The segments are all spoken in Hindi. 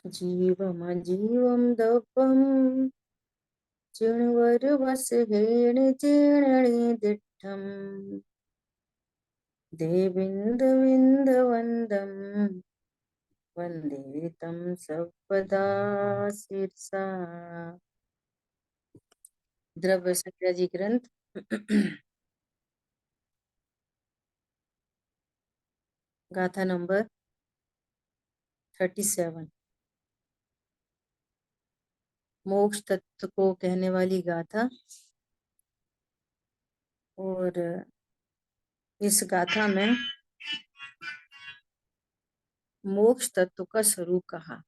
जीवमजीवं दपं चिणवरवसहेण जीर्णि दिट्ठम् देविन्दविन्दवन्दं वन्दे तं सर्वदा शिरसा। द्रव्य संज्ञा जी ग्रंथ गाथा नंबर 37। मोक्ष तत्व को कहने वाली गाथा। और इस गाथा में मोक्ष तत्व का स्वरूप कहा।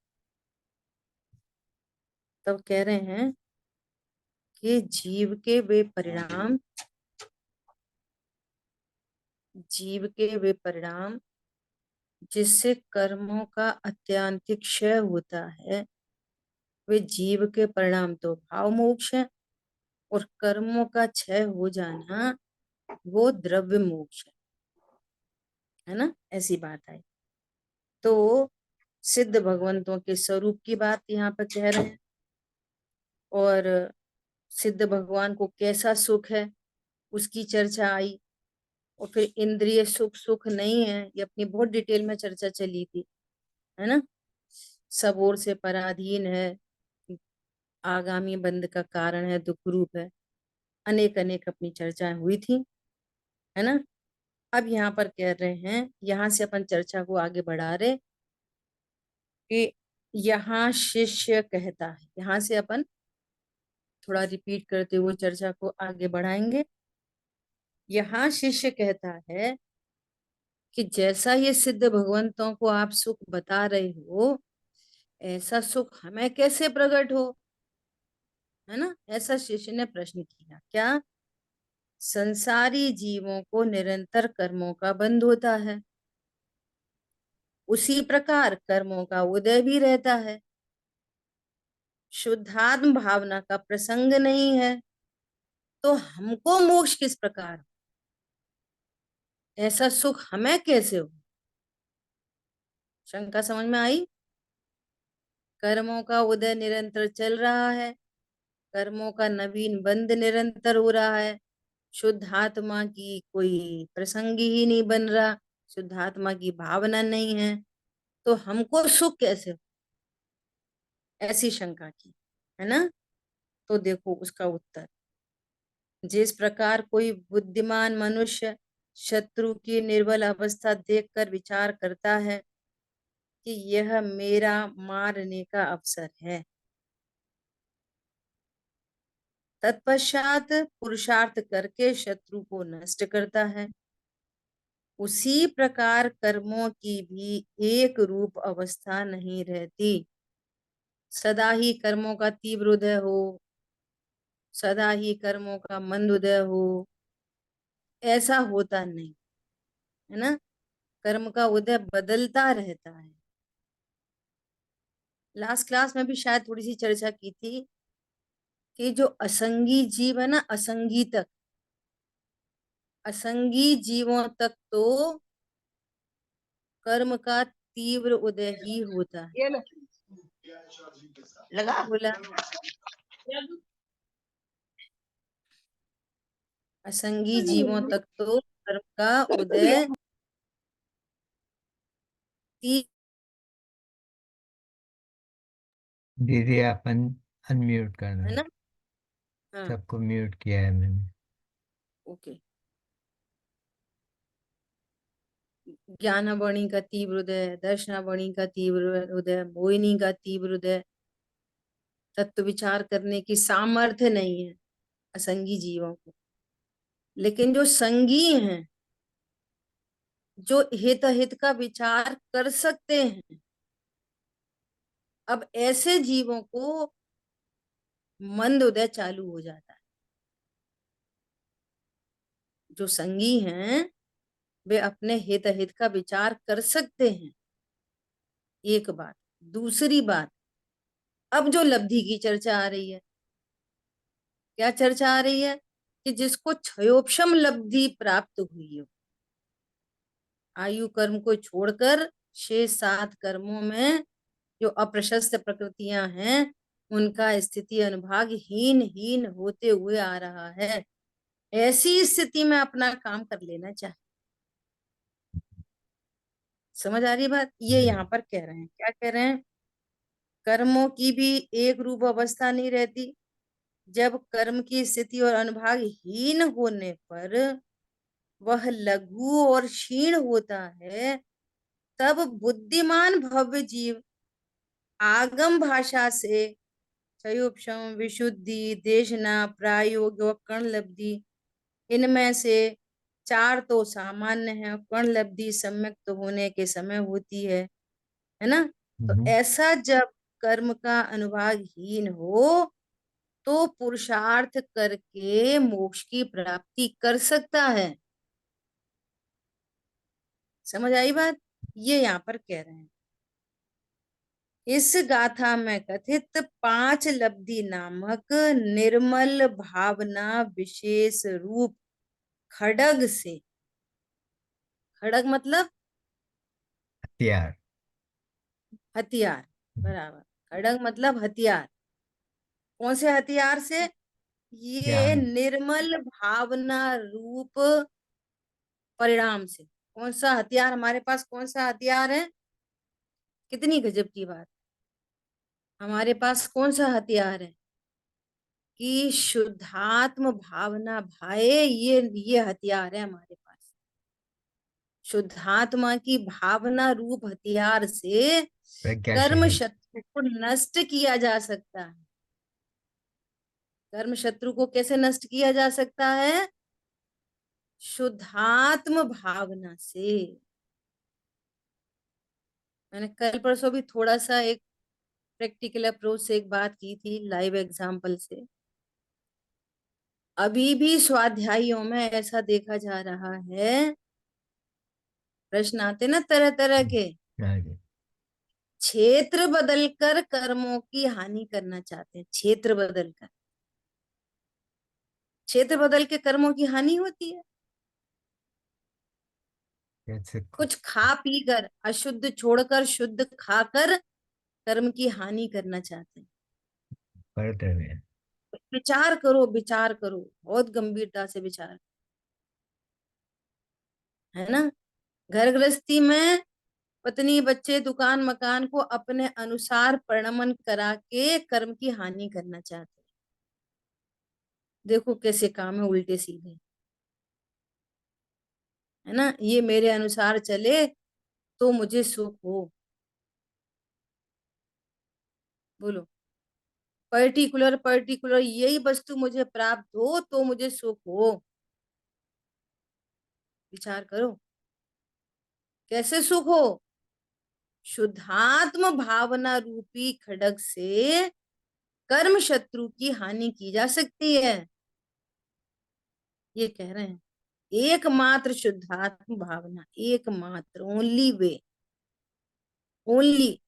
तब कह रहे हैं कि जीव के वे परिणाम जिससे कर्मों का अत्यांतिक क्षय होता है, वे जीव के परिणाम तो भाव मोक्ष है, और कर्मों का क्षय हो जाना वो द्रव्य मोक्ष है ना। ऐसी बात है। तो सिद्ध भगवंतों के स्वरूप की बात यहाँ पर कह रहे हैं, और सिद्ध भगवान को कैसा सुख है उसकी चर्चा आई। और फिर इंद्रिय सुख सुख नहीं है, ये अपनी बहुत डिटेल में चर्चा चली थी, है ना। सब ओर से पराधीन है, आगामी बंध का कारण है, दुख रूप है, अनेक अनेक अपनी चर्चाएं हुई थी, है ना। अब यहाँ पर कह रहे हैं, यहाँ से अपन चर्चा को आगे बढ़ा रहे कि यहाँ शिष्य कहता है। यहाँ से अपन थोड़ा रिपीट करते हुए चर्चा को आगे बढ़ाएंगे। यहाँ शिष्य कहता है कि जैसा ये सिद्ध भगवंतों को आप सुख बता रहे हो, ऐसा सुख हमें कैसे प्रकट हो, है ना। ऐसा शिष्य ने प्रश्न किया। क्या? संसारी जीवों को निरंतर कर्मों का बंध होता है, उसी प्रकार कर्मों का उदय भी रहता है। शुद्धात्म भावना का प्रसंग नहीं है, तो हमको मोक्ष किस प्रकार, ऐसा सुख हमें कैसे हो? शंका समझ में आई? कर्मों का उदय निरंतर चल रहा है, कर्मों का नवीन बंध निरंतर हो रहा है, शुद्ध आत्मा की कोई प्रसंग ही नहीं बन रहा, शुद्ध आत्मा की भावना नहीं है, तो हमको सुख कैसे हो? ऐसी शंका की, है ना। तो देखो उसका उत्तर। जिस प्रकार कोई बुद्धिमान मनुष्य शत्रु की निर्बल अवस्था देखकर विचार करता है कि यह मेरा मारने का अवसर है, तत्पश्चात पुरुषार्थ करके शत्रु को नष्ट करता है, उसी प्रकार कर्मों की भी एक रूप अवस्था नहीं रहती। सदा ही कर्मों का तीव्र उदय हो, सदा ही कर्मों का मंद उदय हो, ऐसा होता नहीं, है ना। कर्म का उदय बदलता रहता है। लास्ट क्लास में भी शायद थोड़ी सी चर्चा की थी कि जो असंगी जीव है ना, असंगी जीवों तक तो कर्म का तीव्र उदय ही होता है। लगा बोला असंगी जीवों तक तो कर्म का उदय दीदी अपन अनम्यूट करना, है ना। हाँ सबको म्यूट किया है मैंने। ओके। ज्ञानावणी का तीव्र उदय, दर्शनावणी का तीव्र उदय, मोहिनी का तीव्र उदय, तत्व विचार करने की सामर्थ्य नहीं है असंगी जीवों को। लेकिन जो संगी हैं, जो हित हित का विचार कर सकते हैं, अब ऐसे जीवों को मंद उदय चालू हो जाता है। जो संगी हैं वे अपने हित हित का विचार कर सकते हैं, एक बात। दूसरी बात, अब जो लब्धि की चर्चा आ रही है, क्या चर्चा आ रही है कि जिसको क्षयोपशम लब्धि प्राप्त हुई हो, आयु कर्म को छोड़कर शेष 7 कर्मों में जो अप्रशस्त प्रकृतियां हैं उनका स्थिति अनुभाग हीन हीन होते हुए आ रहा है। ऐसी स्थिति में अपना काम कर लेना चाहिए। समझ आ रही बात? ये जी। यहाँ पर कह रहे हैं, क्या कह रहे हैं? कर्मों की भी एक रूप अवस्था नहीं रहती। जब कर्म की स्थिति और अनुभाग हीन होने पर वह लघु और क्षीण होता है, तब बुद्धिमान भव्य जीव आगम भाषा से क्षयोपशम विशुद्धि देशना प्रायोग व कर्ण लब्धि, इनमें से चार तो सामान्य है, कर्ण लब्धि सम्यक तो होने के समय होती है ना? तो हम्म। ऐसा जब कर्म का अनुभाग हीन हो तो पुरुषार्थ करके मोक्ष की प्राप्ति कर सकता है। समझ आई बात? ये यहाँ पर कह रहे हैं। इस गाथा में कथित पांच लब्धि नामक निर्मल भावना विशेष रूप खड़ग से, खड़ग मतलब हथियार। हथियार, बराबर, खड़ग मतलब हथियार। कौन से हथियार से? ये ज्ञान। निर्मल भावना रूप परिणाम से। कौन सा हथियार हमारे पास, कौन सा हथियार है? कितनी गजब की बात! हमारे पास कौन सा हथियार है कि शुद्धात्म भावना भाए, ये हथियार है हमारे पास। शुद्धात्मा की भावना रूप हथियार से प्रज्ञा कर्म शक्ति। शत्रु को नष्ट किया जा सकता है। कर्म शत्रु को कैसे नष्ट किया जा सकता है? शुद्धात्म भावना से। मैंने कल परसों भी थोड़ा सा एक प्रैक्टिकल अप्रोच से एक बात की थी, लाइव एग्जांपल से। अभी भी स्वाध्यायियों में ऐसा देखा जा रहा है, प्रश्न आते ना तरह तरह के, हाँ जी। क्षेत्र बदलकर कर्मों की हानि करना चाहते हैं। क्षेत्र बदलकर, क्षेत्र बदल के कर्मों की हानि होती है। कैसे कुछ खा पी कर, अशुद्ध छोड़कर शुद्ध खाकर कर्म की हानि करना चाहते हैं। पढ़ते हुए। विचार करो, विचार करो, बहुत गंभीरता से विचार, है ना? घर गृहस्थी में पत्नी बच्चे दुकान मकान को अपने अनुसार परिणमन करा के कर्म की हानि करना चाहते हैं। देखो कैसे काम है उल्टे सीधे, है ना? ये मेरे अनुसार चले तो मुझे सुख हो। बोलो, पर्टिकुलर पर्टिकुलर यही वस्तु मुझे प्राप्त हो तो मुझे सुख हो। विचार करो, कैसे सुख हो? शुद्धात्म भावना रूपी खड्ग से कर्म शत्रु की हानि की जा सकती है। ये कह रहे हैं एकमात्र शुद्धात्म भावना, एकमात्र, ओनली वे, ओनली,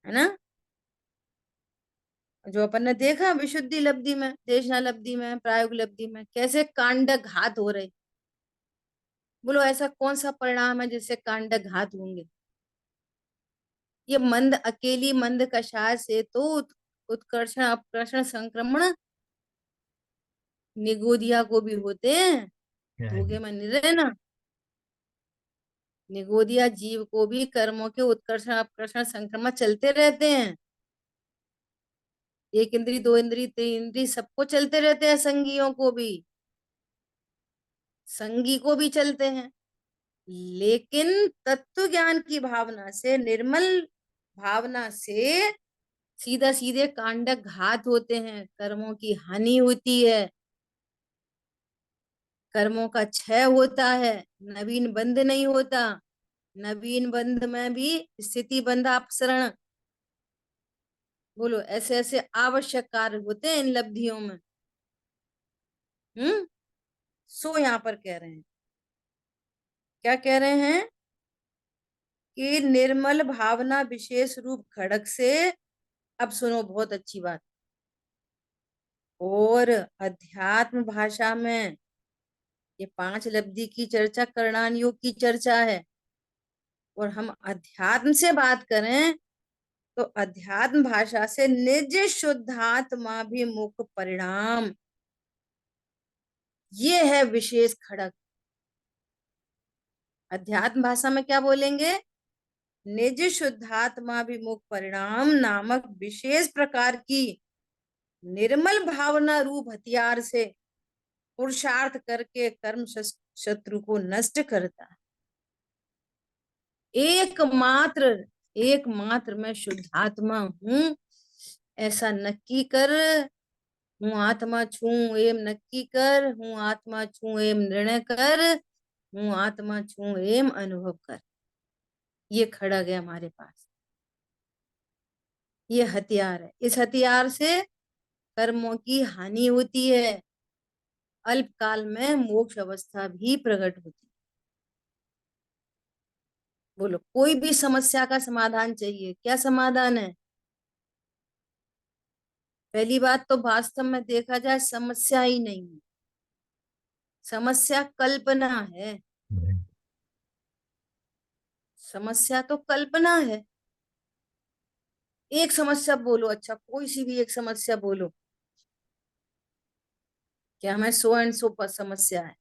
है ना? जो अपन ने देखा विशुद्धि लब्धि में, देशना लब्धि में, प्रायोग लब्धि में, कैसे कांडक घात हो रहे। बोलो ऐसा कौन सा परिणाम है जिससे कांडक घात होंगे? ये मंद, अकेली मंद कषाय से तो उत्कर्षण अपकर्षण संक्रमण निगोदिया को भी होते हैं। हाँ धोखे जी। में नहीं रहना। निगोदिया जीव को भी कर्मों के उत्कर्षण अपकर्षण संक्रमण चलते रहते हैं। एक इंद्री, दो इंद्री, तीन इंद्री, सबको चलते रहते हैं, संगियों को भी, संगी को भी चलते हैं। लेकिन तत्व ज्ञान की भावना से, निर्मल भावना से सीधा सीधे कांडक घात होते हैं, कर्मों की हानि होती है, कर्मों का क्षय होता है, नवीन बंध नहीं होता। नवीन बंध में भी स्थिति बंध अपसरण। बोलो ऐसे ऐसे आवश्यक कार्य होते हैं इन लब्धियों में। हम्म। सो यहाँ पर कह रहे हैं, क्या कह रहे हैं कि निर्मल भावना विशेष रूप खड़ग से, अब सुनो बहुत अच्छी बात, और अध्यात्म भाषा में ये पांच लब्धि की चर्चा करणान योग की चर्चा है। और हम अध्यात्म से बात करें तो अध्यात्म भाषा से निज शुद्धात्माभिमुख परिणाम, ये है विशेष खड़क। अध्यात्म भाषा में क्या बोलेंगे? निज शुद्धात्माभिमुख परिणाम नामक विशेष प्रकार की निर्मल भावना रूप हथियार से पुरुषार्थ करके कर्म शत्रु को नष्ट करता है। एकमात्र एकमात्र मैं शुद्धात्मा हूं, ऐसा नक्की कर। हूँ आत्मा छू एम नक्की कर, हूँ आत्मा छू एम निर्णय कर, हूँ आत्मा छू एम अनुभव कर। ये खड़ग है हमारे पास, ये हथियार है। इस हथियार से कर्मों की हानि होती है, अल्पकाल में मोक्ष अवस्था भी प्रकट होती है। बोलो, कोई भी समस्या का समाधान चाहिए, क्या समाधान है? पहली बात तो वास्तव में देखा जाए समस्या ही नहीं है, समस्या कल्पना है। right. समस्या तो कल्पना है। एक समस्या बोलो, अच्छा कोई सी भी एक समस्या बोलो, क्या हमें सो एंड सो पर समस्या है,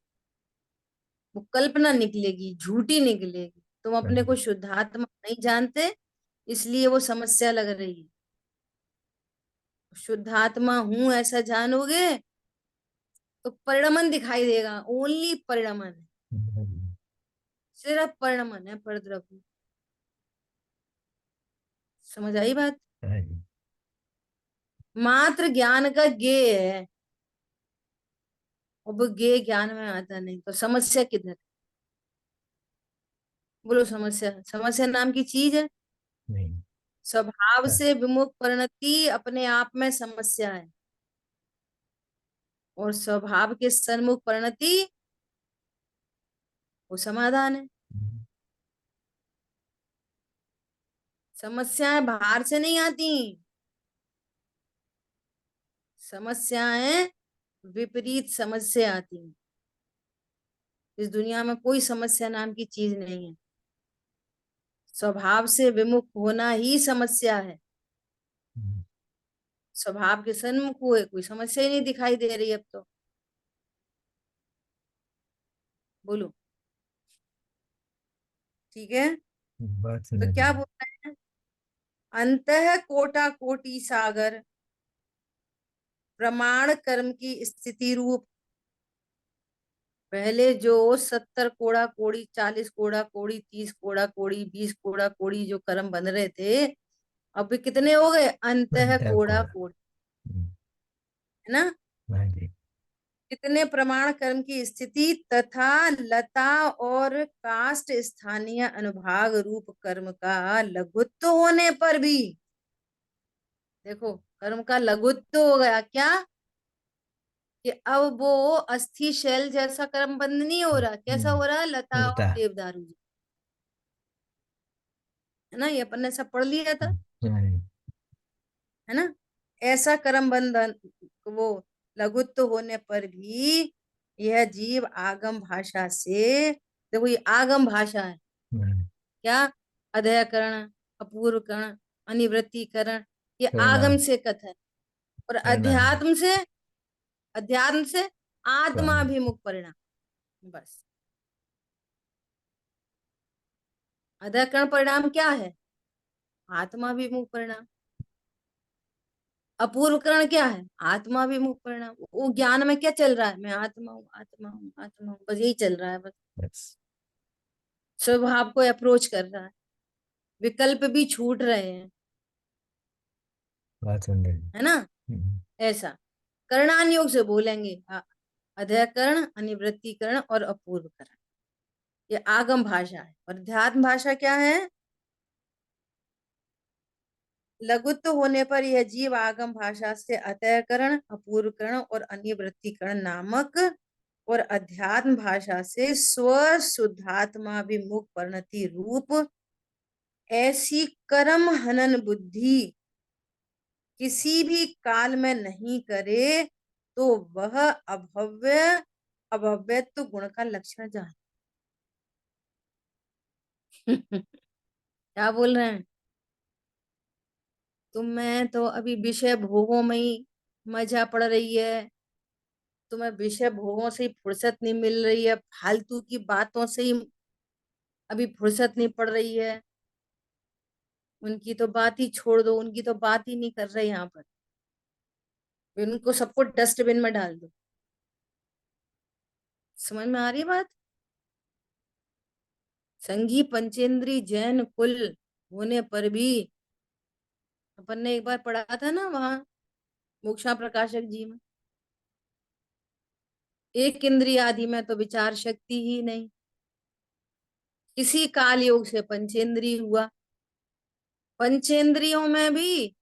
वो कल्पना निकलेगी, झूठी निकलेगी। तुम अपने को Right. शुद्धात्मा नहीं जानते, इसलिए वो समस्या लग रही है। शुद्धात्मा हूं ऐसा जानोगे तो परिणमन दिखाई देगा, ओनली परिणमन है, Right. सिर्फ परिणमन है, परद्रव्य। समझ आई बात? Right. मात्र ज्ञान का ज्ञेय है, अब ज्ञेय ज्ञान में आता नहीं, तो समस्या किधर? बोलो, समस्या, समस्या नाम की चीज है? नहीं। स्वभाव हाँ, से विमुख परिणति अपने आप में समस्या है, और स्वभाव के सन्मुख परिणति वो समाधान है। समस्याएं बाहर से नहीं आती, समस्याएं विपरीत समझ से आती हैं। इस दुनिया में कोई समस्या नाम की चीज नहीं है, स्वभाव से विमुख होना ही समस्या है। स्वभाव के सन्मुख हुए कोई समस्या ही नहीं दिखाई दे रही अब तो। बोलो, ठीक है? बात तो समझ क्या में। बोल रहे हैं? अंतः कोटा कोटि सागर प्रमाण कर्म की स्थिति रूप, पहले जो 70 कोड़ा कोड़ी, 40 कोड़ा कोड़ी, 30 कोड़ा कोड़ी, 20 कोड़ा कोड़ी जो कर्म बन रहे थे, अब कितने हो गए? अंतः बनता है कोड़ा कोड़ा। कोड़ी, है ना? हाँ जी। कितने प्रमाण कर्म की स्थिति तथा लता और काष्ठ स्थानीय अनुभाग रूप कर्म का लघुत्व होने पर भी, देखो कर्म का लघुत्व हो गया क्या? कि अब वो अस्थि शैल जैसा कर्म बंद नहीं हो रहा, कैसा हो रहा है? लता और लता। देवदारू, है ना? ये अपन ने सब पढ़ लिया था, हाँ जी। है ना? ऐसा कर्म बंधन, वो लघुत्व होने पर भी यह जीव आगम भाषा से, देखो ये आगम भाषा है, हाँ, क्या? अध्ययकरण, अपूर्वकरण, अनिवृत्तिकरण, ये आगम परिणाम। से कथन। और परिणाम। अध्यात्म से स्वामी। आत्माभिमुख परिणाम, बस। अध्ययकरण परिणाम क्या है? आत्माभिमुख परिणाम। अपूर्वकरण क्या है? आत्माभिमुख परिणाम। वो ज्ञान में क्या चल रहा है? मैं आत्मा हूँ, आत्मा हूँ, आत्मा हूँ, बस यही चल रहा है, बस। बस। स्वभाव को अप्रोच कर रहा है, विकल्प भी छूट रहे हैं, बात सुन रही। है ना? ऐसा करणान योग से बोलेंगे, अध्ययकरण, अनिवृत्तिकरण और अपूर्वकरण, ये आगम भाषा है। और ध्यात्म भाषा क्या है? लघुत्व होने पर यह जीव आगम भाषा से अतःकरण, अपूर्वकरण और अनिवृत्तिकरण नामक, और अध्यात्म भाषा से स्व शुद्धात्माभिमुख परिणति रूप ऐसी कर्म हनन बुद्धि किसी भी काल में नहीं करे, तो वह अभव्य अभव्यत्व गुण का लक्षण जान। क्या बोल रहे हैं? तुम्हें तो अभी विषय भोगों में ही मजा पड़ रही है। तुम्हें विषय भोगों से ही फुर्सत नहीं मिल रही है, फालतू की बातों से ही अभी फुर्सत नहीं पड़ रही है। उनकी तो बात ही छोड़ दो, उनकी तो बात ही नहीं कर रहे यहाँ पर। उनको सबको डस्टबिन में डाल दो। समझ में आ रही है बात? संघी पंचेंद्री जैन कुल होने पर भी, अपन ने एक बार पढ़ा था ना वहां मोक्षा प्रकाशक जी में, एक इंद्रिय आदि में तो विचार शक्ति ही नहीं। किसी काल योग से पंचेंद्रिय हुआ। पंचेंद्रियों में भी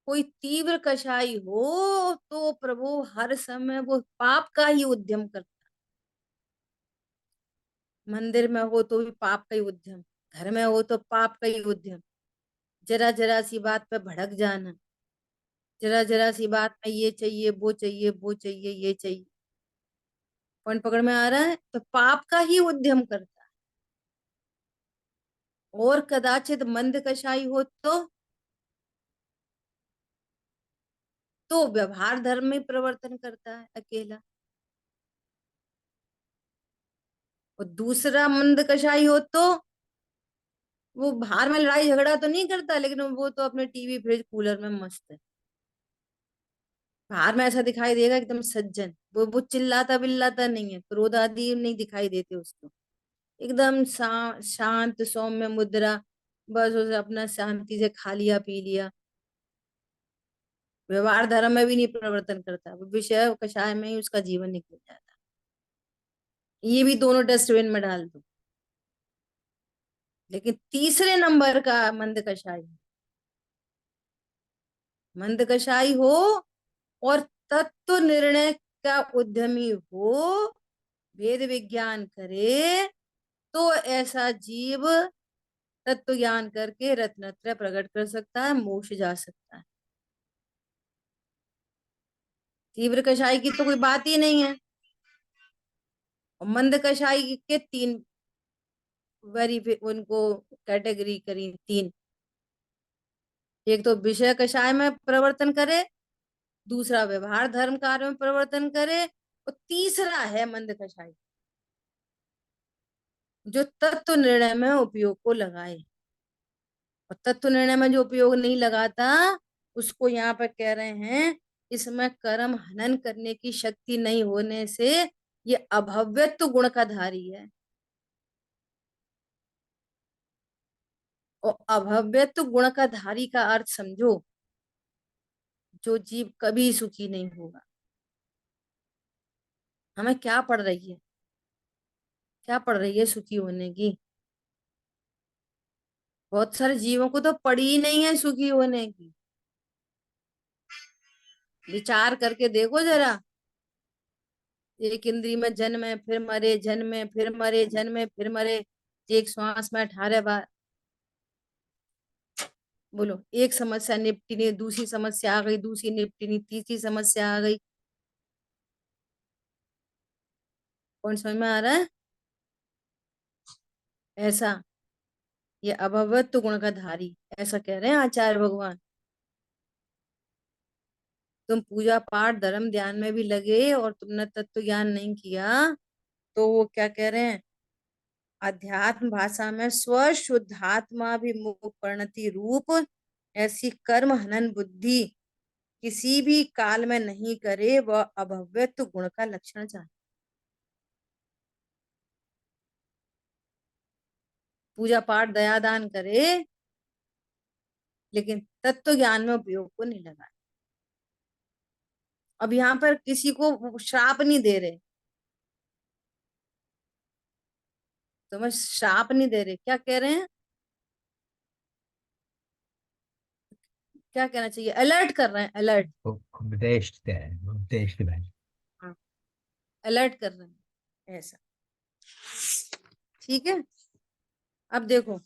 कोई तीव्र कषाई हो तो प्रभु हर समय वो पाप का ही उद्यम करता। मंदिर में हो तो भी पाप का ही उद्यम, घर में हो तो पाप का ही उद्यम। जरा जरा सी बात पे भड़क जाना, जरा जरा सी बात में ये चाहिए वो चाहिए वो चाहिए ये चाहिए। पॉइंट पकड़ में आ रहा है? तो पाप का ही उद्यम करता है। और कदाचित मंद कषाई हो तो व्यवहार धर्म में प्रवर्तन करता है अकेला। और दूसरा मंद कषाई हो तो वो बाहर में लड़ाई झगड़ा तो नहीं करता, लेकिन वो तो अपने टीवी फ्रिज कूलर में मस्त है। बाहर में ऐसा दिखाई देगा एकदम सज्जन, वो चिल्लाता बिल्लाता नहीं है, क्रोध आदि नहीं दिखाई देते उसको। एकदम शांत सौम्य मुद्रा, बस उसे अपना शांति से खा लिया पी लिया। व्यवहार धर्म में भी नहीं प्रवर्तन करता, वो विषय कषाय में ही उसका जीवन निकल जाता। ये भी दोनों डस्टबिन में डाल दो। लेकिन तीसरे नंबर का मंद कषाय, मंद कषाय हो और तत्व निर्णय का उद्यमी हो, वेद विज्ञान करे, तो ऐसा जीव तत्व ज्ञान करके रत्नत्रय प्रकट कर सकता है, मोक्ष जा सकता है। तीव्र कषाय की तो कोई बात ही नहीं है। और मंद कषाय के तीन वेरी उनको कैटेगरी करी तीन। एक तो विषय कषाय में प्रवर्तन करे, दूसरा व्यवहार धर्म कार्य में प्रवर्तन करे, और तीसरा है मंद कषाय जो तत्व निर्णय में उपयोग को लगाए। और तत्व निर्णय में जो उपयोग नहीं लगाता उसको यहाँ पर कह रहे हैं, इसमें कर्म हनन करने की शक्ति नहीं होने से ये अभव्यत्व गुण का धारी है। और अभव्यत्व गुण का धारी का अर्थ समझो, जो जीव कभी सुखी नहीं होगा। हमें क्या पड़ रही है, क्या पड़ रही है सुखी होने की? बहुत सारे जीवों को तो पड़ी ही नहीं है सुखी होने की। विचार करके देखो जरा। एक इंद्री में जन्मे फिर मरे, जन्मे फिर मरे, जन्मे फिर मरे, एक श्वास में 18 बार। बोलो, एक समस्या निपटी नहीं, दूसरी समस्या आ गई, दूसरी निपटी नहीं, तीसरी समस्या आ गई। कौन समझ में आ रहा है? ऐसा ये अभवत्व गुण का धारी, ऐसा कह रहे हैं आचार्य भगवान। तुम पूजा पाठ धर्म ध्यान में भी लगे और तुमने तत्व ज्ञान नहीं किया, तो वो क्या कह रहे हैं? अध्यात्म भाषा में स्वशुद्धात्माभिमुख परिणति रूप ऐसी कर्म हनन बुद्धि किसी भी काल में नहीं करे, वह अभव्यत्व गुण का लक्षण चाहिए। पूजा पाठ दया दान करे, लेकिन तत्व ज्ञान में उपयोग को नहीं लगाए। अब यहाँ पर किसी को श्राप नहीं दे रहे, तो मैं श्राप नहीं दे रहे, क्या कह रहे हैं? क्या कहना चाहिए? अलर्ट कर रहे हैं, अलर्ट। उपदेश दे, उपदेश दे। हाँ, अलर्ट कर रहे हैं ऐसा। ठीक है, अब देखो।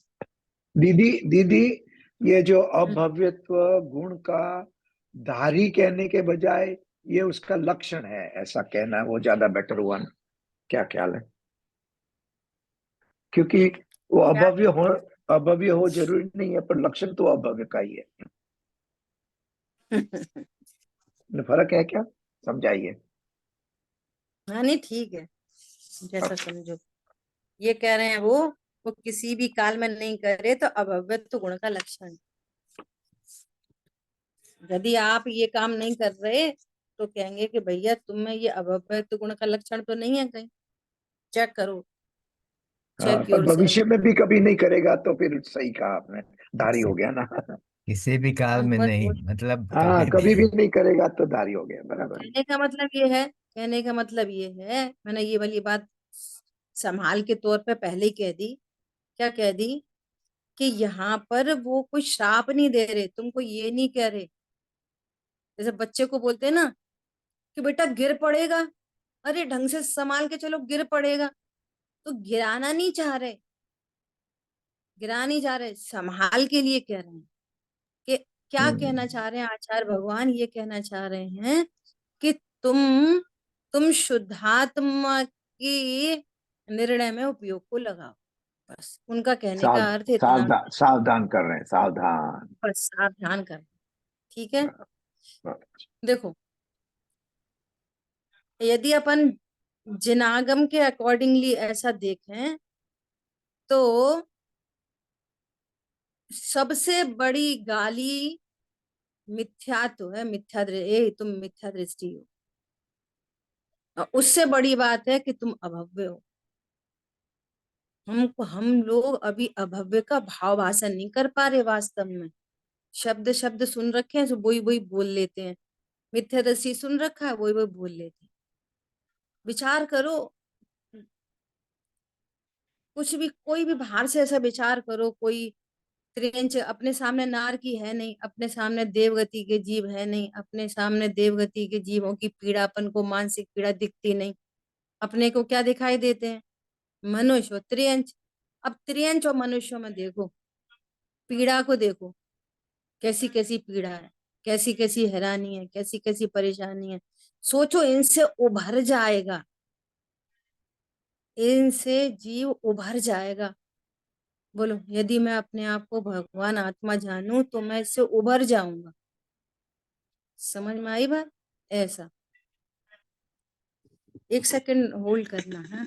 दीदी दीदी, ये जो हम्म, अभव्यत्व गुण का धारी कहने के बजाय ये उसका लक्षण है, ऐसा कहना वो ज्यादा बेटर हुआ ना? क्या ख्याल है? क्योंकि वो क्या अभव्य हो, अभव्य हो जरूरी नहीं है, पर लक्षण तो अभव्य का ही है। फर्क है क्या? समझाइए। हाँ नहीं ठीक है, जैसा समझो। ये कह रहे हैं वो किसी भी काल में नहीं करे तो अभव्यत्व गुण का लक्षण है। यदि आप ये काम नहीं कर रहे तो कहेंगे कि भैया तुम में ये अभव्यत्व गुण का लक्षण तो नहीं है, कहीं चेक करो, हाँ, चेक पर योर सेल्फ। भविष्य में भी कभी नहीं करेगा तो फिर सही कहा आपने, धारी किसी हो गया ना। किसी भी काल हाँ में बस नहीं, मतलब हाँ, कभी कभी भी भी। नहीं करेगा तो धारी हो गया, बराबर। कहने का मतलब ये है, कहने का मतलब ये है, मैंने ये वाली बात संभाल के तौर पे पहले ही कह दी। क्या कह दी? कि यहाँ पर वो कोई श्राप नहीं दे रहे, तुमको ये नहीं कह रहे। जैसे बच्चे को बोलते हैं ना कि बेटा गिर पड़ेगा, अरे ढंग से संभाल के चलो, गिर पड़ेगा। तो गिराना नहीं चाह रहे, गिरा नहीं जा रहे, संभाल के लिए कह रहे हैं। कि क्या कहना हम्म, चाह रहे हैं आचार्य भगवान? ये कहना चाह रहे हैं कि तुम शुद्धात्मा की निर्णय में उपयोग को लगाओ। बस उनका कहने साव का अर्थ इतना। सावधान सावधान कर रहे हैं, सावधान। बस आप ध्यान करें, ठीक है। बराबर। देखो, यदि अपन जिनागम के अकॉर्डिंगली ऐसा देखें तो सबसे बड़ी गाली मिथ्यात्व है, तुम मिथ्या दृष्टि हो। और उससे बड़ी बात है कि तुम अभव्य हो। हम लोग अभी अभव्य का भाव भाषण नहीं कर पा रहे वास्तव में। शब्द शब्द सुन रखे हैं तो वही वही बोल लेते हैं। मिथ्यादर्शी सुन रखा है, वही वही बोल लेते हैं। विचार करो, कुछ भी, कोई भी बाहर से ऐसा विचार करो, कोई त्रियंच अपने सामने नार की है नहीं, अपने सामने देवगति के जीव है नहीं, अपने सामने देवगति के जीवों की पीड़ा अपन को मानसिक पीड़ा दिखती नहीं। अपने को क्या दिखाई देते हैं? मनुष्य और त्रियंच। अब त्रियंच और मनुष्यों में देखो, पीड़ा को देखो, कैसी कैसी पीड़ा है, कैसी कैसी हैरानी है, कैसी कैसी परेशानी है। सोचो इनसे उभर जाएगा, इनसे जीव उभर जाएगा। बोलो, यदि मैं अपने आप को भगवान आत्मा जानूं तो मैं इससे उभर जाऊंगा। समझ में आई बात? ऐसा, एक सेकंड होल्ड करना है।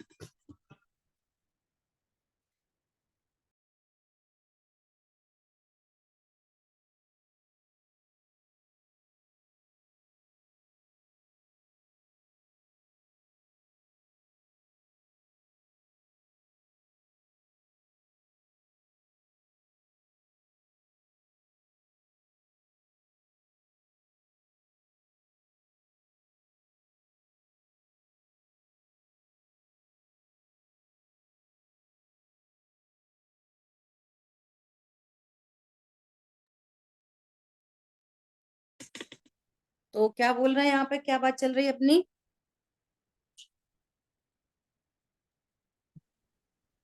तो क्या बोल रहे हैं यहाँ पे, क्या बात चल रही है अपनी?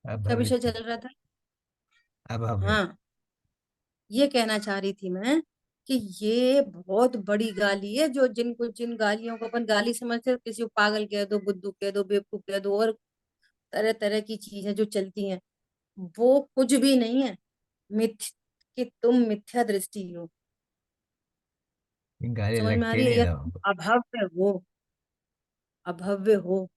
क्या विषय अभवित, चल रहा था? अभव्य। हाँ, ये कहना चाह रही थी मैं कि ये बहुत बड़ी गाली है, जो जिन गालियों को अपन गाली समझते हैं, किसी को पागल कह दो, बुद्धू कह दो, बेवकूफ कह दो, और तरह तरह की चीजें जो चलती हैं, वो कुछ भी नहीं है। मिथ कि तुम मिथ्या दृष्टि हो। गाली समझ में आ लगती रही है? नहीं या लोगों तुम को। अभव्य हो, अभव्य हो।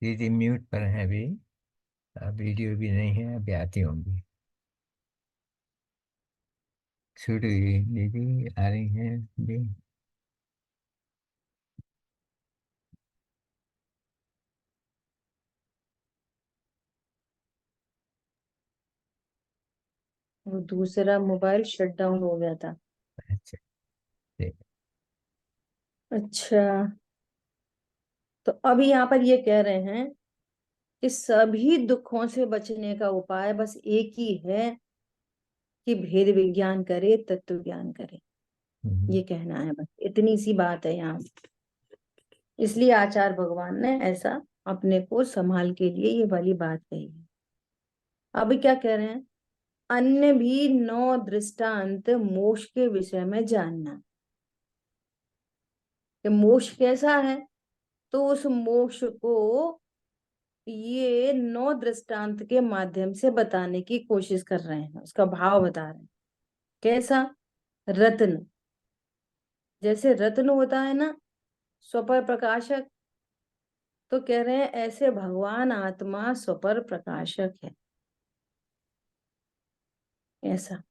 दीदी म्यूट पर है अभी। वीडियो भी नहीं है, अभी आती होंगी। छूट गई दीदी, आ रही हैं जी। वो दूसरा मोबाइल शट डाउन हो गया था। अच्छा ठीक। अच्छा, तो अभी यहाँ पर ये कह रहे हैं कि सभी दुखों से बचने का उपाय बस एक ही है कि भेद विज्ञान करे, तत्व ज्ञान करे। ये कहना है, बस इतनी सी बात है यहाँ। इसलिए आचार्य भगवान ने ऐसा अपने को संभाल के लिए ये वाली बात कही है। अभी क्या कह रहे हैं? अन्य भी 9 दृष्टांत मोक्ष के विषय में जानना, कि मोक्ष कैसा है। तो उस मोक्ष को ये 9 दृष्टांत के माध्यम से बताने की कोशिश कर रहे हैं, उसका भाव बता रहे हैं। कैसा? रत्न, जैसे रत्न होता है ना, स्वपर प्रकाशक, तो कह रहे हैं ऐसे भगवान आत्मा स्वपर प्रकाशक है। ऐसा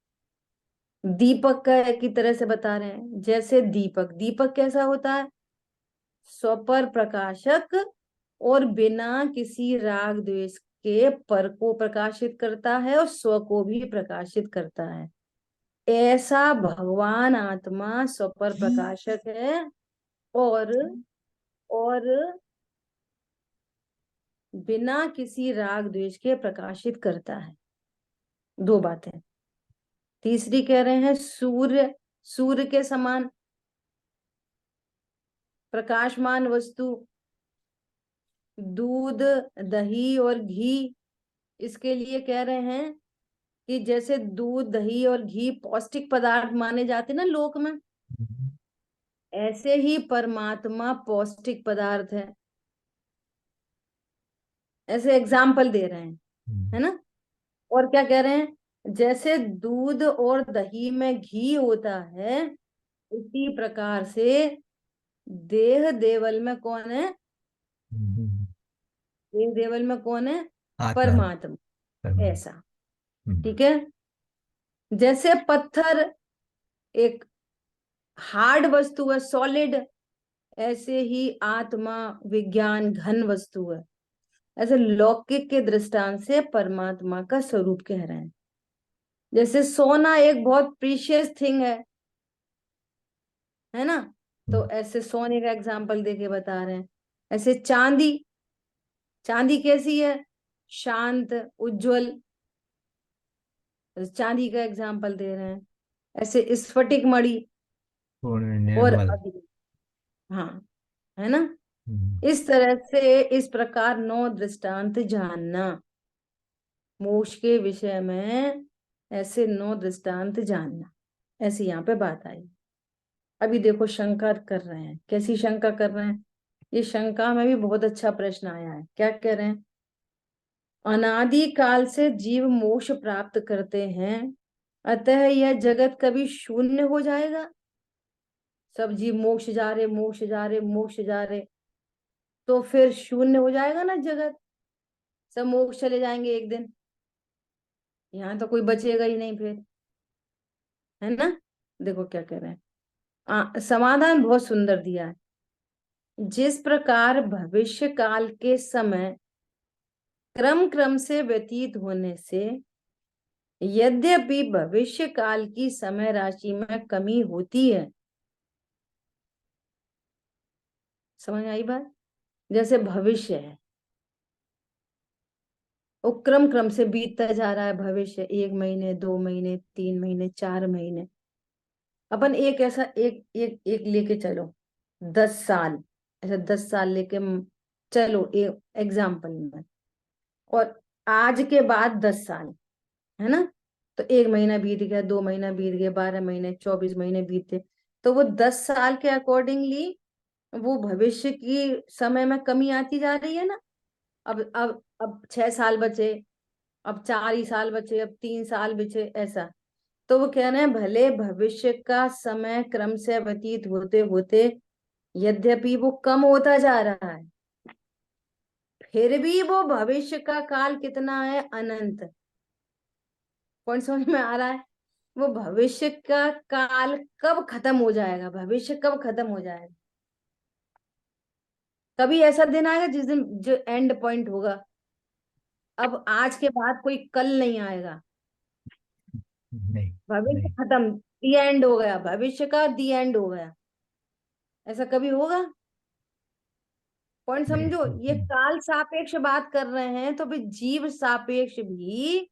दीपक का की तरह से बता रहे हैं, जैसे दीपक, दीपक कैसा होता है? स्वपर प्रकाशक, और बिना किसी राग द्वेष के पर को प्रकाशित करता है और स्व को भी प्रकाशित करता है। ऐसा भगवान आत्मा स्वपर प्रकाशक है, और बिना किसी राग द्वेष के प्रकाशित करता है। 2 बातें। तीसरी कह रहे हैं सूर्य, सूर्य के समान प्रकाशमान वस्तु, दूध, दही और घी, इसके लिए कह रहे हैं कि जैसे दूध, दही और घी पौष्टिक पदार्थ माने जाते ना लोक में, ऐसे ही परमात्मा पौष्टिक पदार्थ है। ऐसे एग्जाम्पल दे रहे हैं, है ना। और क्या कह रहे हैं? जैसे दूध और दही में घी होता है, उसी प्रकार से देह देवल में कौन है? देह देवल में कौन है? आत्मा। परमात्मा। परमात्मा। ऐसा, ठीक है। जैसे पत्थर एक हार्ड वस्तु है, सॉलिड, ऐसे ही आत्मा विज्ञान घन वस्तु है। ऐसे लौकिक के दृष्टांत से परमात्मा का स्वरूप कह रहे हैं। जैसे सोना एक बहुत प्रीशियस थिंग है ना, तो ऐसे सोने का एग्जाम्पल देके बता रहे हैं। ऐसे चांदी, चांदी कैसी है? शांत, उज्जवल, चांदी का एग्जाम्पल दे रहे हैं। ऐसे स्फटिक मणि पूर्ण और निर्मल। अभी, हाँ, है ना। हम्म। इस तरह से इस प्रकार 9 दृष्टांत जानना, मोक्ष के विषय में ऐसे 9 दृष्टांत जानना, ऐसी यहाँ पे बात आई। अभी देखो शंका कर रहे हैं, कैसी शंका कर रहे हैं? ये शंका में भी बहुत अच्छा प्रश्न आया है। क्या कह रहे हैं? अनादि काल से जीव मोक्ष प्राप्त करते हैं, अतः यह जगत कभी शून्य हो जाएगा? सब जीव मोक्ष जा रहे, मोक्ष जा रहे, मोक्ष जा रहे, तो फिर शून्य हो जाएगा ना जगत, सब मोक्ष चले जाएंगे एक दिन, यहाँ तो कोई बचेगा ही नहीं फिर, है ना। देखो क्या कह रहे हैं, समाधान बहुत सुंदर दिया है। जिस प्रकार भविष्य काल के समय क्रम क्रम से व्यतीत होने से यद्यपि भविष्य काल की समय राशि में कमी होती है, समझ आई बात? जैसे भविष्य है, वो क्रम क्रम से बीतता जा रहा है। भविष्य 1 महीने, 2 महीने, 3 महीने, 4 महीने। अपन एक ऐसा एक एक एक लेके चलो, 10 साल, ऐसा 10 साल लेके चलो एक एग्जाम्पल में, और आज के बाद 10 साल, है ना। तो 1 महीना बीत गया, 2 महीना बीत गया, 12 महीने, 24 महीने बीते, तो वो 10 साल के अकॉर्डिंगली वो भविष्य की समय में कमी आती जा रही है ना। अब 6 साल बचे, अब 4 ही साल बचे, अब 3 साल बचे, ऐसा। तो वो कह रहे हैं भले भविष्य का समय क्रम से व्यतीत होते होते यद्यपि वो कम होता जा रहा है, फिर भी वो भविष्य का काल कितना है? अनंत। कौन समझ में आ रहा है? वो भविष्य का काल कब खत्म हो जाएगा, भविष्य कब खत्म हो जाएगा? कभी ऐसा दिन आएगा जिस दिन जो एंड पॉइंट होगा, अब आज के बाद कोई कल नहीं आएगा, नहीं भविष्य नहीं खत्म, दी एंड हो गया, भविष्य का दी एंड हो गया, ऐसा कभी होगा? पॉइंट नहीं। समझो, ये काल सापेक्ष बात कर रहे हैं, तो भी जीव सापेक्ष भी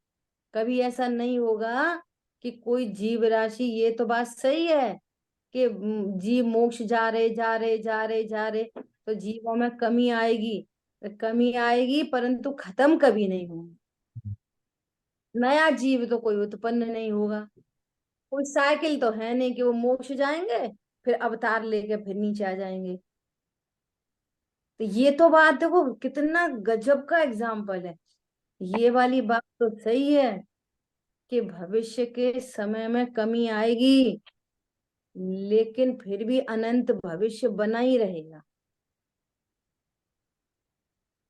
कभी ऐसा नहीं होगा कि कोई जीव राशि, ये तो बात सही है कि जीव मोक्ष जा रहे जा रहे जा रहे जा रहे, तो जीवों में कमी आएगी, तो कमी आएगी, परंतु खत्म कभी नहीं होगी। नया जीव तो कोई उत्पन्न नहीं होगा, कोई साइकिल तो है नहीं कि वो मोक्ष जाएंगे फिर अवतार लेके फिर नीचे आ जाएंगे। तो ये तो बात देखो कितना गजब का एग्जाम्पल है। ये वाली बात तो सही है कि भविष्य के समय में कमी आएगी, लेकिन फिर भी अनंत भविष्य बना ही रहेगा।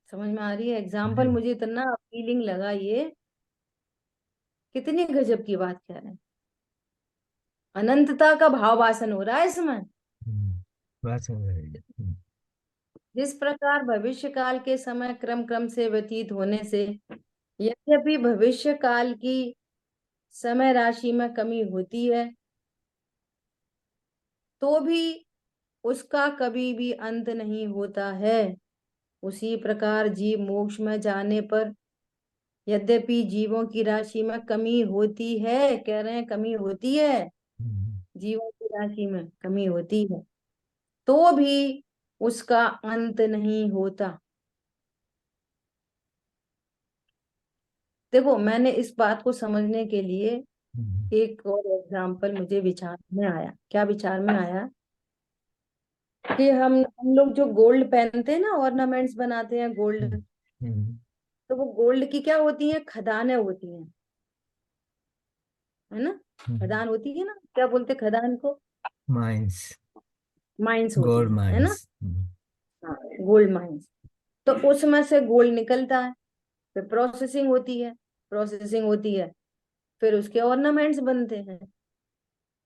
समझ में आ रही है एग्जाम्पल? नहीं। मुझे इतना फीलिंग लगा, ये कितनी गजब की बात कह रहे हैं, अनंतता का भाव वासन हो रहा है इसमें। बात समझ रही है। जिस प्रकार भविष्य काल के समय क्रम क्रम से व्यतीत होने से यद्यपि भविष्य काल की समय राशि में कमी होती है, तो भी उसका कभी भी अंत नहीं होता है, उसी प्रकार जीव मोक्ष में जाने पर यद्यपि जीवों की राशि में कमी होती है, कह रहे हैं कमी होती है, जीवों की राशि में कमी होती है, तो भी उसका अंत नहीं होता। देखो मैंने इस बात को समझने के लिए एक और एग्जाम्पल मुझे विचार में आया। क्या विचार में आया? कि हम लोग जो गोल्ड पहनते हैं ना, ऑर्नामेंट्स बनाते हैं गोल्ड, तो वो गोल्ड की क्या होती है, खदानें होती हैं, है ना? खदान होती है ना, क्या बोलते खदान को? माइंस। माइंस होती गोल्ड है ना? माइंस। हाँ, गोल्ड माइंस। तो उसमें से गोल्ड निकलता है, फिर प्रोसेसिंग होती है, प्रोसेसिंग होती है, फिर उसके ऑर्नामेंट्स बनते हैं।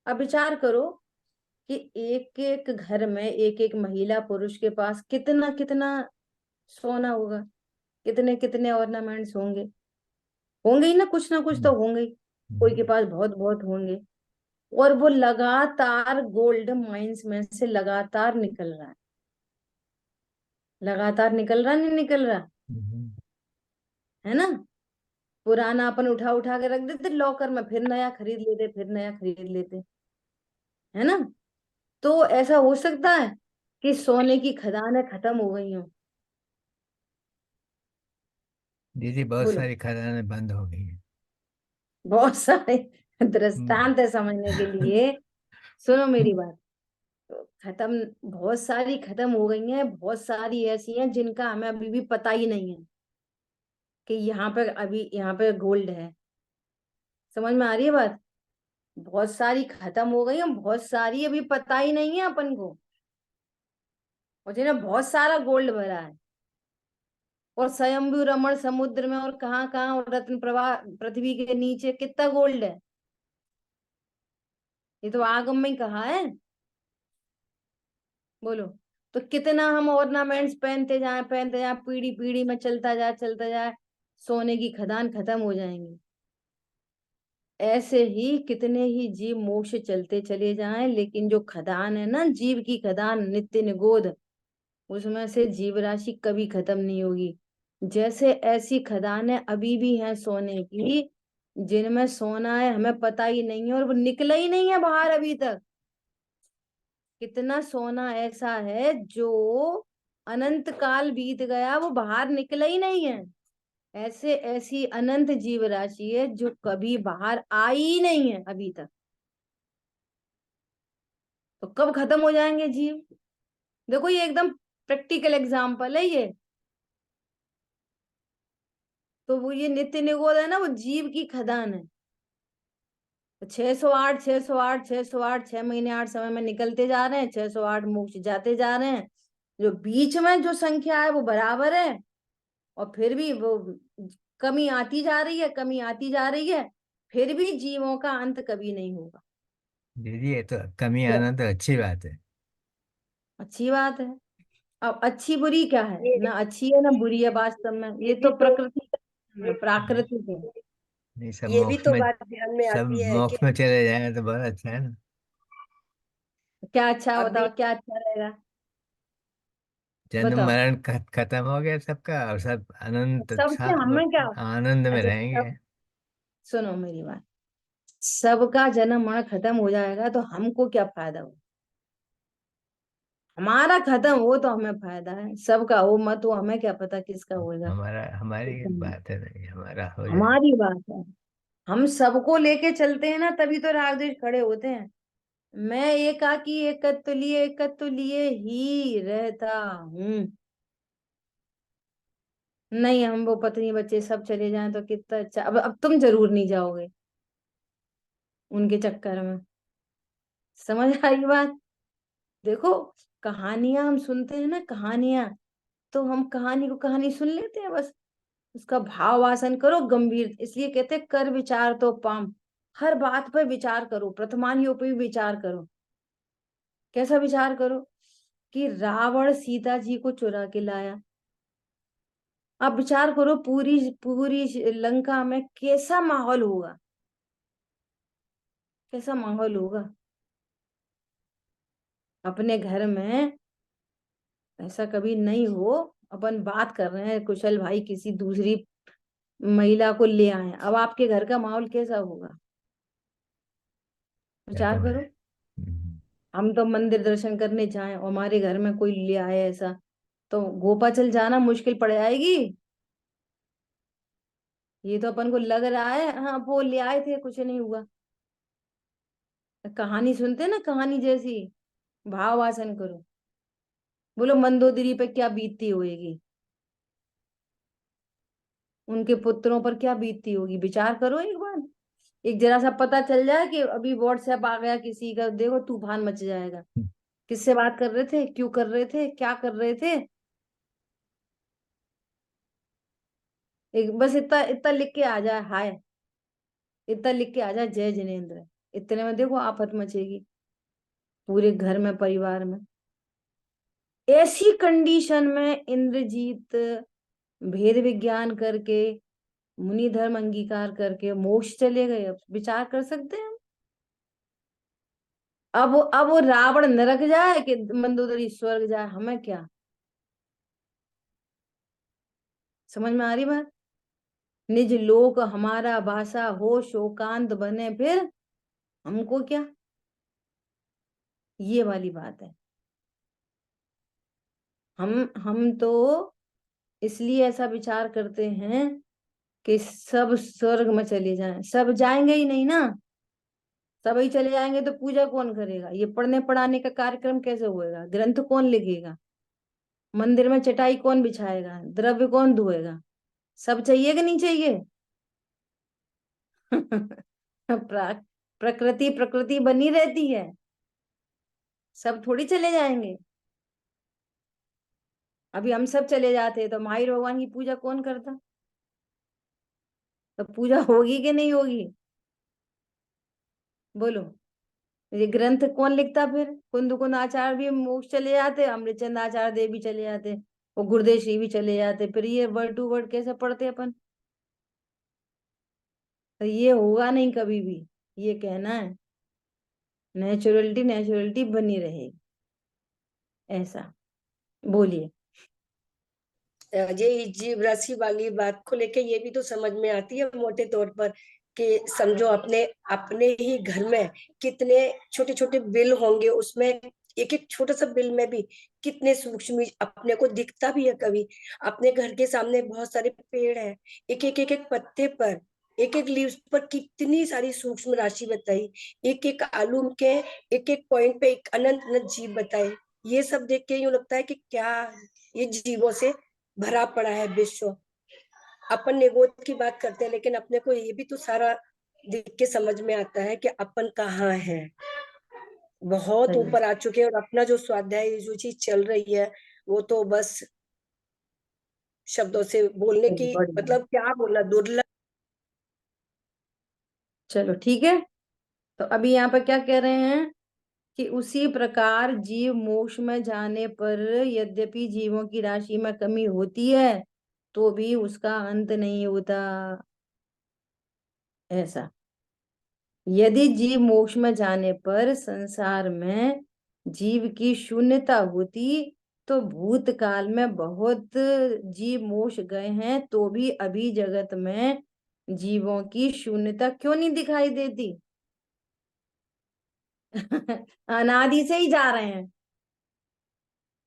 अब विचार करो कि एक एक घर में एक एक महिला पुरुष के पास कितना कितना सोना होगा, कितने कितने ऑर्नामेंट्स होंगे, होंगे ही ना कुछ तो होंगे ही। कोई के पास बहुत बहुत होंगे, और वो लगातार गोल्ड माइंस में से लगातार निकल रहा है, लगातार निकल रहा, नहीं निकल रहा, है ना? पुराना अपन उठा उठा के रख देते लॉकर में, फिर नया खरीद लेते, फिर नया खरीद लेते, है ना? तो ऐसा हो सकता है कि सोने की खदानें खत्म हो गई हो? दीदी बहुत बोलो। सारी खदानें बंद हो गई हैं। बहुत सारे हम्म। दृष्टांत है समझने के लिए, सुनो मेरी बात। तो खत्म, बहुत सारी खत्म हो गई हैं, बहुत सारी ऐसी हैं जिनका हमें अभी भी पता ही नहीं है कि यहाँ पे अभी यहाँ पे गोल्ड है। समझ में आ रही है बात? बहुत सारी खत्म हो गई हैं, बहुत सारी अभी पता ही नहीं है अपन को, और जिन्हें बहुत सारा गोल्ड भरा है, और स्वयंभू रमण समुद्र में, और कहाँ कहाँ, और रत्न प्रवाह पृथ्वी के नीचे कितना गोल्ड है, ये तो आगम में ही कहा है। बोलो। तो कितना हम ऑर्नामेंट्स पहनते जाए, पीढ़ी पीढ़ी में चलता जाए, सोने की खदान खत्म हो जाएंगी। ऐसे ही कितने ही जीव मोक्ष चलते चले जाएं, लेकिन जो खदान है ना, जीव की खदान नित्य निगोद, उसमें से जीव राशि कभी खत्म नहीं होगी। जैसे ऐसी खदानें अभी भी हैं सोने की, जिनमें सोना है हमें पता ही नहीं है, और वो निकला ही नहीं है बाहर अभी तक। कितना सोना ऐसा है जो अनंत काल बीत गया, वो बाहर निकला ही नहीं है। ऐसे ऐसी अनंत जीव राशि है जो कभी बाहर आई ही नहीं है अभी तक। तो कब खत्म हो जाएंगे जीव? देखो ये एकदम प्रैक्टिकल एग्जाम्पल है ये। तो वो ये नित्य निगोद है ना, वो जीव की खदान है। 608 608 608, 6 महीने 8 समय में निकलते जा रहे हैं, 608 मोक्ष जाते जा रहे हैं। जो बीच में जो संख्या है वो बराबर है, और फिर भी वो कमी आती जा रही है, कमी आती जा रही है। फिर भी जीवों का अंत कभी नहीं होगा। दीदी ये तो कमी आना तो अच्छी बात है। अच्छी बात है। अब अच्छी बुरी क्या है, ये ना अच्छी है ना बुरी है, वास्तव में ये भी तो तो प्रकृति का नियम है, प्राकृतिक है। नहीं, सब ये भी मोक्ष तो में, बात ध्यान में सब आती है कि मोक्ष में चले जाए तो बहुत अच्छा है ना। क्या अच्छा अभी बताओ, क्या अच्छा रहेगा जन्म बताओ। मरण खत्म हो गया सबका, और सब अनंत सबसे हमें क्या, आनंद में अच्छा रहेंगे। सुनो मेरी बात, सबका जन्म मरण खत्म हो जाएगा तो हमको क्या फायदा हो, हमारा खत्म हो तो हमें फायदा है, सबका हो मत हो हमें क्या पता किसका होएगा। हमारी बात है, नहीं हमारा हो जाए। हमारी बात है, हम सबको लेके चलते हैं ना, तभी तो राग द्वेष खड़े होते हैं। मैं एकाकी एकत्व लिए ही रहता हूँ। नहीं, हम वो पत्नी बच्चे सब चले जाएं तो कितना अच्छा। अब तुम जरूर नहीं जाओगे उनके चक्कर में, समझ आई बात। देखो, कहानियां हम सुनते हैं ना, कहानियां, तो हम कहानी को कहानी सुन लेते हैं बस, उसका भाव वासन करो गंभीर, इसलिए कहते हैं कर विचार तो पाम। हर बात पर विचार करो, प्रथमानियों पर भी विचार करो। कैसा विचार करो कि रावण सीता जी को चुरा के लाया। आप विचार करो पूरी पूरी लंका में कैसा माहौल होगा, कैसा माहौल होगा। अपने घर में ऐसा कभी नहीं हो, अपन बात कर रहे हैं कुशल भाई किसी दूसरी महिला को ले आए, अब आपके घर का माहौल कैसा होगा, क्या तो विचार है। करो। हम तो मंदिर दर्शन करने जाएं और हमारे घर में कोई ले आए ऐसा, तो गोपाचल जाना मुश्किल पड़ जाएगी। ये तो अपन को लग रहा है हाँ वो ले आए थे कुछ नहीं हुआ, कहानी सुनते ना कहानी जैसी, भाव वासन करो। बोलो मंदोदरी पे क्या बीतती होगी, उनके पुत्रों पर क्या बीतती होगी, विचार करो एक बार। एक जरा सा पता चल जाए कि अभी व्हाट्सएप आ गया किसी का, देखो तूफान मच जाएगा। किससे बात कर रहे थे, क्यों कर रहे थे, क्या कर रहे थे। एक बस इतना इतना लिख के आ जाए हाय, इतना लिख के आ जाए जय जिनेन्द्र, इतने में देखो आफत मचेगी पूरे घर में, परिवार में। ऐसी कंडीशन में इंद्रजीत भेद विज्ञान करके, मुनि धर्म अंगीकार करके मोक्ष चले गए। अब विचार कर सकते हैं। अब वो रावण नरक जाए कि मंदोदरी स्वर्ग जाए, हमें क्या, समझ में आ रही बात। निज लोक हमारा भाषा हो शोकांत बने फिर हमको क्या, ये वाली बात है। हम तो इसलिए ऐसा विचार करते हैं कि सब स्वर्ग में चले जाएं, सब जाएंगे ही नहीं ना, सभी चले जाएंगे तो पूजा कौन करेगा, ये पढ़ने पढ़ाने का कार्यक्रम कैसे होएगा, ग्रंथ कौन लिखेगा, मंदिर में चटाई कौन बिछाएगा, द्रव्य कौन धोएगा, सब चाहिए कि नहीं चाहिए। प्रकृति प्रकृति बनी रहती है, सब थोड़ी चले जाएंगे। अभी हम सब चले जाते तो महावीर भगवान की पूजा कौन करता, तो पूजा होगी कि नहीं होगी, बोलो। ये ग्रंथ कौन लिखता फिर, कुंद कुंद आचार्य भी मोक्ष चले जाते, अमृतचंद आचार्य देव भी चले जाते, और गुरुदेव श्री भी चले जाते, फिर ये वर्ड टू वर्ड कैसे पढ़ते अपन। तो ये होगा नहीं कभी भी, ये कहना है नेचुरलिटी नेचुरलिटी बनी रहेगी, ऐसा। बोलिए। ये जीव राशि वाली बात को लेके ये भी तो समझ में आती है मोटे तौर पर कि समझो अपने अपने ही घर में कितने छोटे छोटे बिल होंगे, उसमें एक एक छोटा सा बिल में भी कितने सूक्ष्म अपने को दिखता भी है। कभी अपने घर के सामने बहुत सारे पेड़ हैं, एक एक पत्ते पर, एक एक लीव्स पर कितनी सारी सूक्ष्म राशि बताई, एक एक आलू के एक एक पॉइंट पे एक अनंत अनंत जीव बताए। ये सब देख के यूं लगता है कि क्या ये जीवों से भरा पड़ा है विश्व। अपन निगोद की बात करते हैं, लेकिन अपने को ये भी तो सारा देख के समझ में आता है कि अपन कहाँ है, बहुत सही ऊपर आ चुके हैं। और अपना जो स्वाध्याय जो चीज चल रही है वो तो बस शब्दों से बोलने सही, की बढ़िया। मतलब क्या बोलना, दुर्लभ। चलो ठीक है। तो अभी यहाँ पर क्या कह रहे हैं कि उसी प्रकार जीव मोक्ष में जाने पर यद्यपि जीवों की राशि में कमी होती है तो भी उसका अंत नहीं होता। ऐसा यदि जीव मोक्ष में जाने पर संसार में जीव की शून्यता होती तो भूतकाल में बहुत जीव मोक्ष गए हैं तो भी अभी जगत में जीवों की शून्यता क्यों नहीं दिखाई देती? अनादि से ही जा रहे हैं।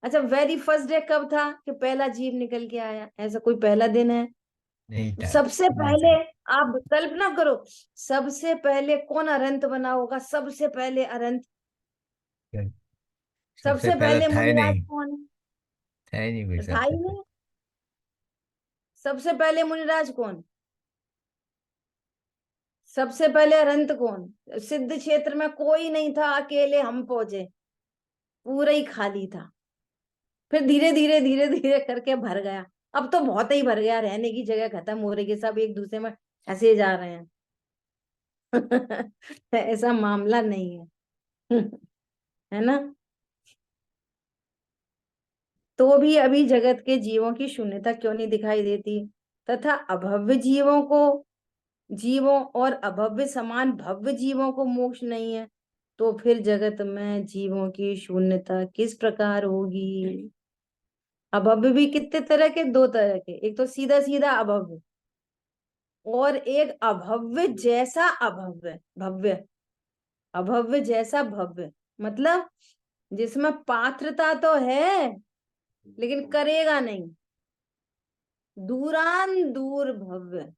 अच्छा, वेरी फर्स्ट डे कब था कि पहला जीव निकल के आया? ऐसा कोई पहला दिन है? नहीं था, सबसे नहीं पहले था। आप कल्पना करो, सबसे पहले कौन अरंत बना होगा? सबसे पहले अरंत। सबसे सबसे पहले पहले था ही मुनिराज नहीं, कौन था ही नहीं कोई है? था सबसे ही पहले। नहीं। सबसे पहले मुनिराज कौन? सबसे पहले अरंत कौन? सिद्ध क्षेत्र में कोई नहीं था, अकेले हम पहुंचे, पूरा ही खाली था। फिर धीरे धीरे धीरे धीरे करके भर गया। अब तो बहुत ही भर गया, रहने की जगह खत्म हो रही है, सब एक दूसरे में ऐसे जा रहे हैं। ऐसा मामला नहीं है। है ना? तो भी अभी जगत के जीवों की शून्यता क्यों नहीं दिखाई देती? तथा अभव्य जीवों और अभव्य समान भव्य जीवों को मोक्ष नहीं है तो फिर जगत में जीवों की शून्यता किस प्रकार होगी? अभव्य भी कितने तरह के? दो तरह के। एक तो सीधा सीधा अभव्य और एक अभव्य जैसा अभव्य। भव्य, अभव्य जैसा भव्य मतलब जिसमें पात्रता तो है लेकिन करेगा नहीं, दूरान दूर भव्य।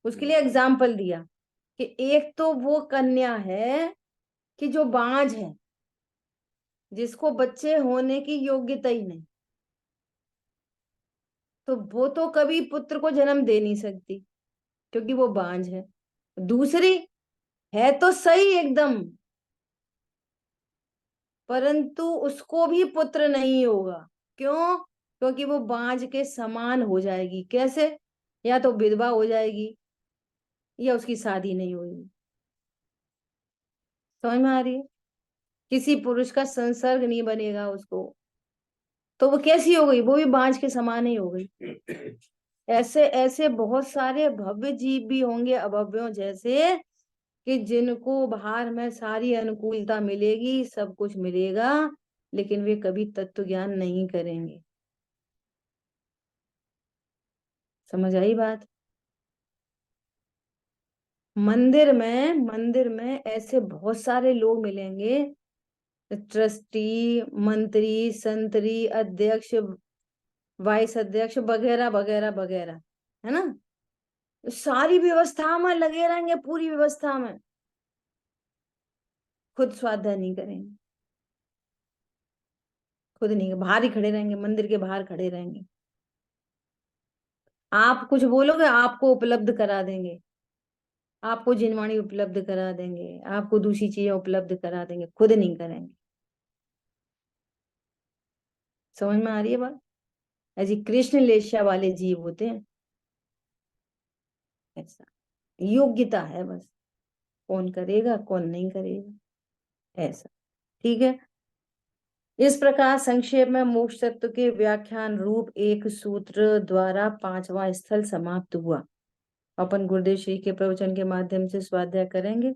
उसके लिए एग्जाम्पल दिया कि एक तो वो कन्या है कि जो बांझ है, जिसको बच्चे होने की योग्यता ही नहीं, तो वो तो कभी पुत्र को जन्म दे नहीं सकती क्योंकि वो बांझ है। दूसरी है तो सही एकदम, परंतु उसको भी पुत्र नहीं होगा। क्यों? क्योंकि वो बांझ के समान हो जाएगी। कैसे? या तो विधवा हो जाएगी या उसकी शादी नहीं होगी। समझ में आ रही है? किसी पुरुष का संसर्ग नहीं बनेगा उसको, तो वो कैसी हो गई? वो भी बांझ के समान ही हो गई। ऐसे ऐसे बहुत सारे भव्य जीव भी होंगे अभव्यों जैसे कि जिनको बाहर में सारी अनुकूलता मिलेगी, सब कुछ मिलेगा, लेकिन वे कभी तत्व ज्ञान नहीं करेंगे। समझ आई बात? मंदिर में ऐसे बहुत सारे लोग मिलेंगे, ट्रस्टी, मंत्री, संतरी, अध्यक्ष, वाइस अध्यक्ष वगैरह वगैरह वगैरह, है ना? सारी व्यवस्था में लगे रहेंगे, पूरी व्यवस्था में, खुद स्वाध्याय नहीं करेंगे, खुद नहीं, बाहर ही खड़े रहेंगे, मंदिर के बाहर खड़े रहेंगे। आप कुछ बोलोगे आपको उपलब्ध करा देंगे, आपको जिनवाणी उपलब्ध करा देंगे, आपको दूसरी चीजें उपलब्ध करा देंगे, खुद नहीं करेंगे। समझ में आ रही है बात? ऐसी कृष्ण लेशा वाले जीव होते हैं। ऐसा योग्यता है बस, कौन करेगा कौन नहीं करेगा, ऐसा। ठीक है। इस प्रकार संक्षेप में मोक्ष तत्व के व्याख्यान रूप एक सूत्र द्वारा 5वां स्थल समाप्त हुआ। अपन गुरुदेव श्री के प्रवचन के माध्यम से स्वाध्याय करेंगे,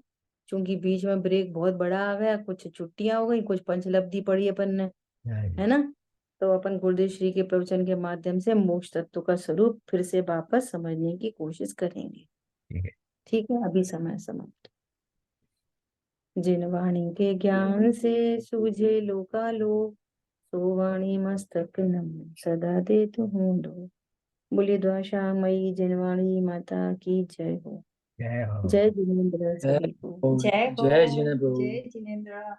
क्योंकि बीच में ब्रेक बहुत बड़ा आ गया, कुछ छुट्टियां हो गई, कुछ पंचलब्धि पढ़ी अपन ने, है ना? तो अपन गुरुदेव श्री के प्रवचन के माध्यम से मोक्ष तत्व का स्वरूप फिर से वापस समझने की कोशिश करेंगे। ठीक है। ठीक है, अभी समय समाप्त। जिन वाणी के ज्ञान से सूझे लोकालोक, सो वाणी मस्तक नम सदा देत हूँ लोक। बोलिए द्वाशा मई जिनवाणी माता की जय हो। जय हो। जय जिनेन्द्र सभी को। जय जय हो। जिनेन्द्र। जय जिनेन्द्र।